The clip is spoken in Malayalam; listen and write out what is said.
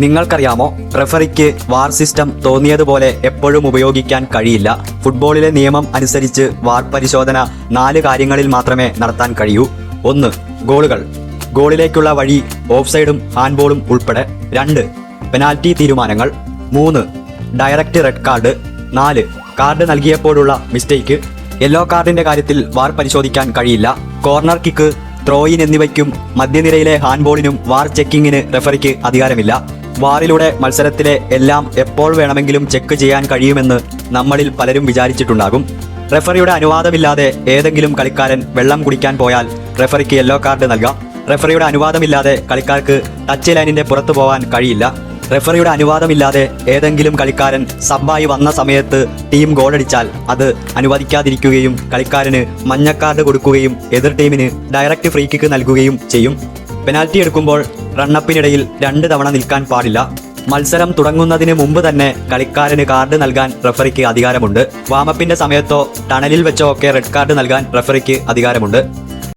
നിങ്ങൾക്കറിയാമോ, റഫറിക്ക് വാർ സിസ്റ്റം തോന്നിയതുപോലെ എപ്പോഴും ഉപയോഗിക്കാൻ കഴിയില്ല. ഫുട്ബോളിലെ നിയമം അനുസരിച്ച് വാർ പരിശോധന 4 കാര്യങ്ങളിൽ മാത്രമേ നടത്താൻ കഴിയൂ. 1. ഗോളുകൾ, ഗോളിലേക്കുള്ള വഴി, ഓഫ്സൈഡും ഹാൻഡ്ബോളും ഉൾപ്പെടെ. 2. പെനാൽറ്റി തീരുമാനങ്ങൾ. 3. Direct red card. 4. കാർഡ് നൽകിയപ്പോഴുള്ള മിസ്റ്റേക്ക്. യെല്ലോ കാർഡിന്റെ കാര്യത്തിൽ വാർ പരിശോധിക്കാൻ കഴിയില്ല. കോർണർ കിക്ക്, ത്രോയിൻ എന്നിവയ്ക്കും മധ്യനിരയിലെ ഹാൻഡ്ബോളിനും വാർ ചെക്കിങ്ങിന് റഫറിക്ക് അധികാരമില്ല. വാറിലൂടെ മത്സരത്തിലെ എല്ലാം എപ്പോൾ വേണമെങ്കിലും ചെക്ക് ചെയ്യാൻ കഴിയുമെന്ന് നമ്മളിൽ പലരും വിചാരിച്ചിട്ടുണ്ടാകും. റഫറിയുടെ അനുവാദമില്ലാതെ ഏതെങ്കിലും കളിക്കാരൻ വെള്ളം കുടിക്കാൻ പോയാൽ റഫറിക്ക് യെല്ലോ കാർഡ് നൽകാം. റഫറിയുടെ അനുവാദമില്ലാതെ കളിക്കാർക്ക് ടച്ച് ലൈനിന്റെ പുറത്തു പോകാൻ കഴിയില്ല. റഫറിയുടെ അനുവാദമില്ലാതെ ഏതെങ്കിലും കളിക്കാരൻ സബ്ബായി വന്ന സമയത്ത് ടീം ഗോളടിച്ചാൽ അത് അനുവദിക്കാതിരിക്കുകയും കളിക്കാരന് മഞ്ഞ കാർഡ് കൊടുക്കുകയും എതിർ ടീമിന് ഡയറക്റ്റ് ഫ്രീ കിക്ക് നൽകുകയും ചെയ്യും. പെനാൽറ്റി എടുക്കുമ്പോൾ റണ്ണപ്പിനിടയിൽ 2 തവണ നിൽക്കാൻ പാടില്ല. മത്സരം തുടങ്ങുന്നതിന് മുമ്പ് തന്നെ കളിക്കാരന് കാർഡ് നൽകാൻ റഫറിക്ക് അധികാരമുണ്ട്. വാമപ്പിന്റെ സമയത്തോ ടണലിൽ വെച്ചോ ഒക്കെ റെഡ് കാർഡ് നൽകാൻ റഫറിക്ക് അധികാരമുണ്ട്.